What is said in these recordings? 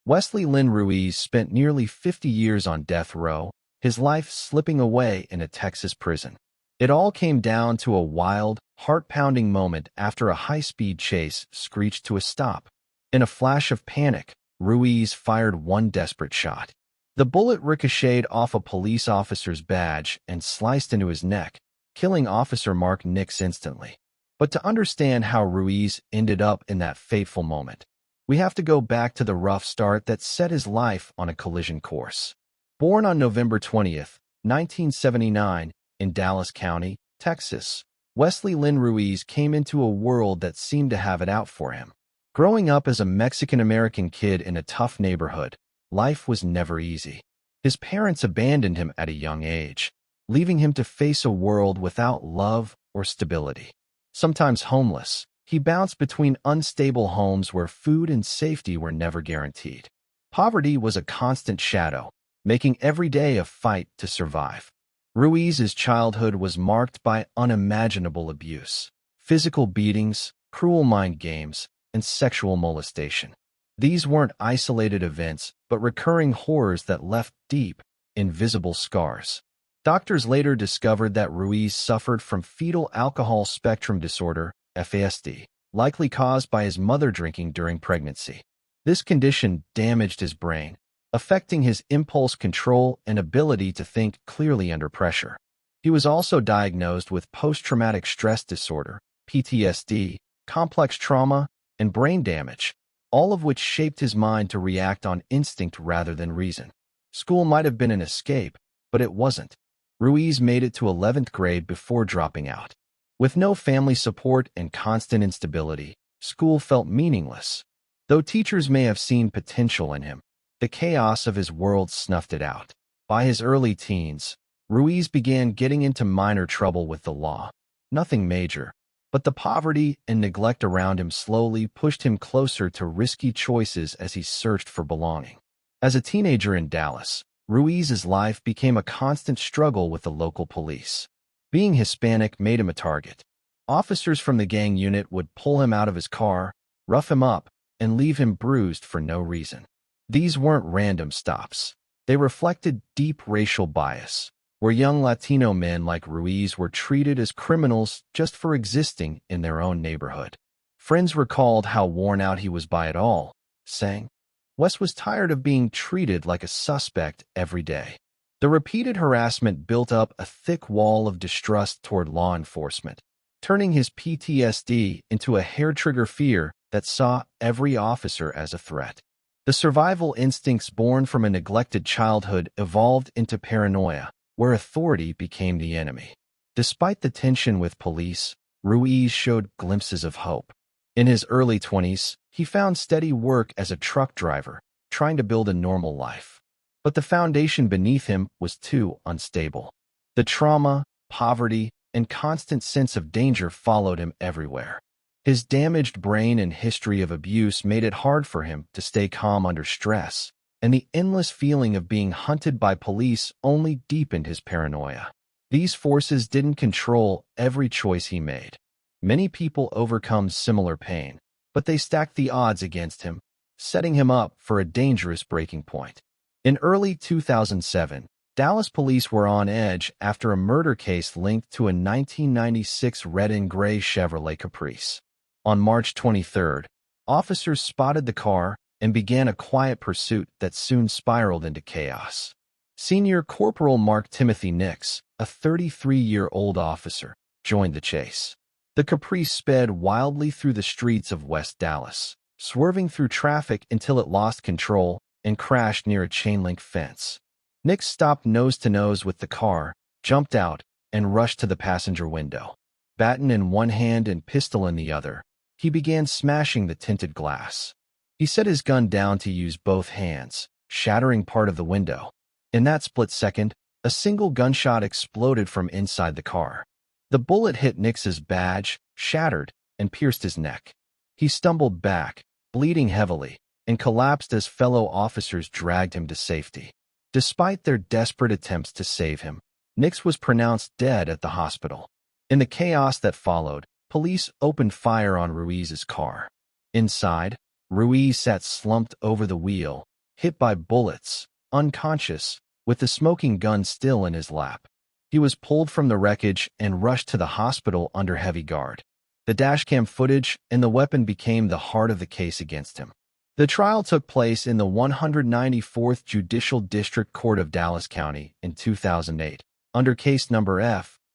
Wesley Lynn Ruiz spent nearly 50 years on death row, his life slipping away in a Texas prison. It all came down to a wild, heart-pounding moment after a high-speed chase screeched to a stop. In a flash of panic, Ruiz fired one desperate shot. The bullet ricocheted off a police officer's badge and sliced into his neck, killing Officer Mark Nix instantly. But to understand how Ruiz ended up in that fateful moment, we have to go back to the rough start that set his life on a collision course. Born on November 20th, 1979, in Dallas County, Texas, Wesley Lynn Ruiz came into a world that seemed to have it out for him. Growing up as a Mexican-American kid in a tough neighborhood, life was never easy. His parents abandoned him at a young age, leaving him to face a world without love or stability. Sometimes homeless, he bounced between unstable homes where food and safety were never guaranteed. Poverty was a constant shadow, making every day a fight to survive. Ruiz's childhood was marked by unimaginable abuse, physical beatings, cruel mind games, and sexual molestation. These weren't isolated events, but recurring horrors that left deep, invisible scars. Doctors later discovered that Ruiz suffered from fetal alcohol spectrum disorder, FASD, likely caused by his mother drinking during pregnancy. This condition damaged his brain, affecting his impulse control and ability to think clearly under pressure. He was also diagnosed with post-traumatic stress disorder, PTSD, complex trauma, and brain damage, all of which shaped his mind to react on instinct rather than reason. School might have been an escape, but it wasn't. Ruiz made it to 11th grade before dropping out. With no family support and constant instability, school felt meaningless. Though teachers may have seen potential in him, the chaos of his world snuffed it out. By his early teens, Ruiz began getting into minor trouble with the law. Nothing major, but the poverty and neglect around him slowly pushed him closer to risky choices as he searched for belonging. As a teenager in Dallas, Ruiz's life became a constant struggle with the local police. Being Hispanic made him a target. Officers from the gang unit would pull him out of his car, rough him up, and leave him bruised for no reason. These weren't random stops. They reflected deep racial bias, where young Latino men like Ruiz were treated as criminals just for existing in their own neighborhood. Friends recalled how worn out he was by it all, saying, "Wes was tired of being treated like a suspect every day." The repeated harassment built up a thick wall of distrust toward law enforcement, turning his PTSD into a hair-trigger fear that saw every officer as a threat. The survival instincts born from a neglected childhood evolved into paranoia, where authority became the enemy. Despite the tension with police, Ruiz showed glimpses of hope. In his early 20s, he found steady work as a truck driver, trying to build a normal life. But the foundation beneath him was too unstable. The trauma, poverty, and constant sense of danger followed him everywhere. His damaged brain and history of abuse made it hard for him to stay calm under stress, and the endless feeling of being hunted by police only deepened his paranoia. These forces didn't control every choice he made. Many people overcome similar pain, but they stacked the odds against him, setting him up for a dangerous breaking point. In early 2007, Dallas police were on edge after a murder case linked to a 1996 red and gray Chevrolet Caprice. On March 23rd, officers spotted the car and began a quiet pursuit that soon spiraled into chaos. Senior Corporal Mark Timothy Nix, a 33-year-old officer, joined the chase. The Caprice sped wildly through the streets of West Dallas, swerving through traffic until it lost control and crashed near a chain-link fence. Nix stopped nose-to-nose with the car, jumped out, and rushed to the passenger window. Baton in one hand and pistol in the other, he began smashing the tinted glass. He set his gun down to use both hands, shattering part of the window. In that split second, a single gunshot exploded from inside the car. The bullet hit Nix's badge, shattered, and pierced his neck. He stumbled back, bleeding heavily, and collapsed as fellow officers dragged him to safety. Despite their desperate attempts to save him, Nix was pronounced dead at the hospital. In the chaos that followed, police opened fire on Ruiz's car. Inside, Ruiz sat slumped over the wheel, hit by bullets, unconscious, with the smoking gun still in his lap. He was pulled from the wreckage and rushed to the hospital under heavy guard. The dashcam footage and the weapon became the heart of the case against him. The trial took place in the 194th Judicial District Court of Dallas County in 2008, under case number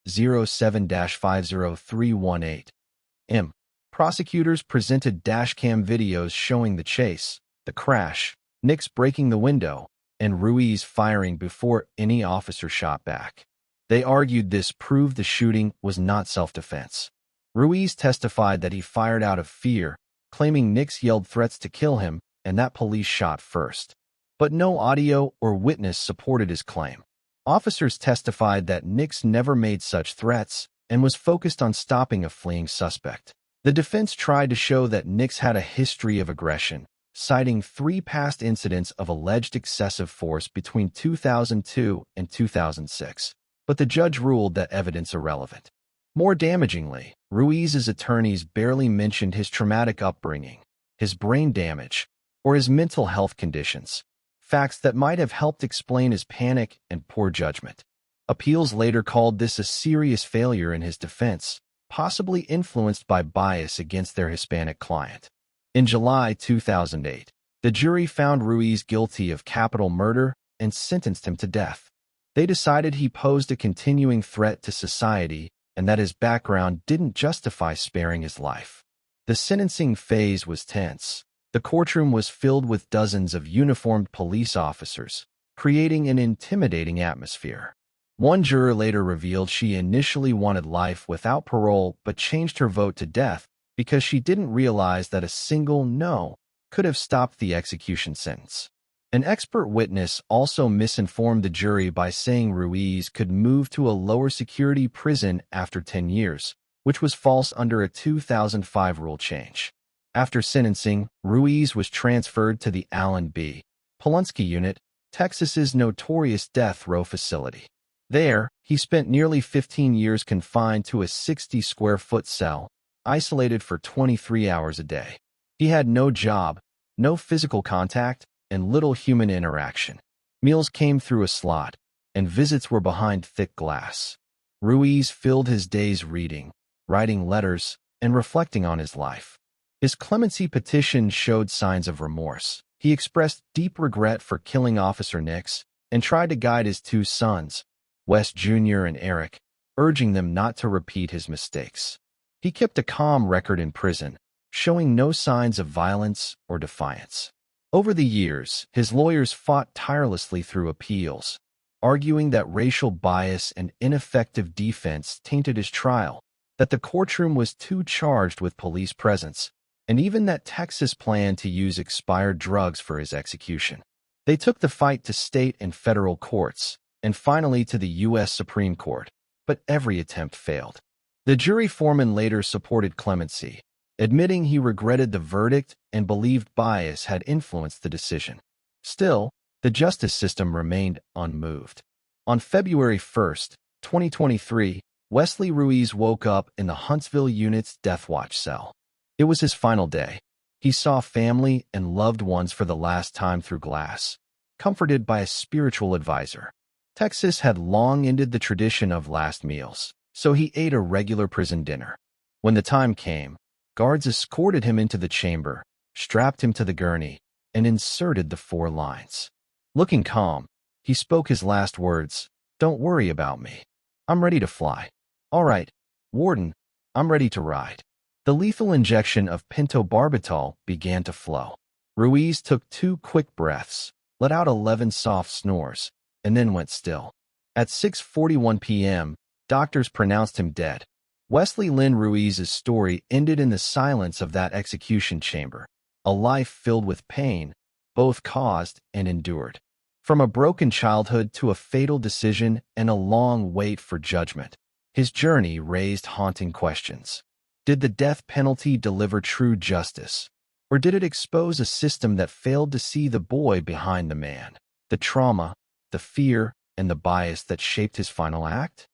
F07-50318. Prosecutors presented dashcam videos showing the chase, the crash, Nix breaking the window, and Ruiz firing before any officer shot back. They argued this proved the shooting was not self-defense. Ruiz testified that he fired out of fear, claiming Nix yelled threats to kill him and that police shot first. But no audio or witness supported his claim. Officers testified that Nix never made such threats and was focused on stopping a fleeing suspect. The defense tried to show that Nix had a history of aggression, citing 3 past incidents of alleged excessive force between 2002 and 2006, but the judge ruled that evidence irrelevant. More damagingly, Ruiz's attorneys barely mentioned his traumatic upbringing, his brain damage, or his mental health conditions, facts that might have helped explain his panic and poor judgment. Appeals later called this a serious failure in his defense, possibly influenced by bias against their Hispanic client. In July 2008, the jury found Ruiz guilty of capital murder and sentenced him to death. They decided he posed a continuing threat to society and that his background didn't justify sparing his life. The sentencing phase was tense. The courtroom was filled with dozens of uniformed police officers, creating an intimidating atmosphere. One juror later revealed she initially wanted life without parole but changed her vote to death because she didn't realize that a single no could have stopped the execution sentence. An expert witness also misinformed the jury by saying Ruiz could move to a lower security prison after 10 years, which was false under a 2005 rule change. After sentencing, Ruiz was transferred to the Allen B. Polunsky Unit, Texas's notorious death row facility. There, he spent nearly 15 years confined to a 60-square-foot cell, isolated for 23 hours a day. He had no job, no physical contact, and little human interaction. Meals came through a slot, and visits were behind thick glass. Ruiz filled his days reading, writing letters, and reflecting on his life. His clemency petition showed signs of remorse. He expressed deep regret for killing Officer Nix and tried to guide his 2 sons, Wes Jr. and Eric, urging them not to repeat his mistakes. He kept a calm record in prison, showing no signs of violence or defiance. Over the years, his lawyers fought tirelessly through appeals, arguing that racial bias and ineffective defense tainted his trial, that the courtroom was too charged with police presence, and even that Texas planned to use expired drugs for his execution. They took the fight to state and federal courts, and finally to the U.S. Supreme Court, but every attempt failed. The jury foreman later supported clemency, admitting he regretted the verdict and believed bias had influenced the decision. Still, the justice system remained unmoved. On February 1, 2023, Wesley Ruiz woke up in the Huntsville Unit's death watch cell. It was his final day. He saw family and loved ones for the last time through glass, comforted by a spiritual advisor. Texas had long ended the tradition of last meals, so he ate a regular prison dinner. When the time came, guards escorted him into the chamber, strapped him to the gurney, and inserted the 4 lines. Looking calm, he spoke his last words, "Don't worry about me. I'm ready to fly. All right, Warden, I'm ready to ride." The lethal injection of pentobarbital began to flow. Ruiz took 2 quick breaths, let out 11 soft snores, and then went still. At 6:41 p.m., doctors pronounced him dead. Wesley Lynn Ruiz's story ended in the silence of that execution chamber, a life filled with pain, both caused and endured. From a broken childhood to a fatal decision and a long wait for judgment, his journey raised haunting questions. Did the death penalty deliver true justice? Or did it expose a system that failed to see the boy behind the man, the trauma, the fear, and the bias that shaped his final act?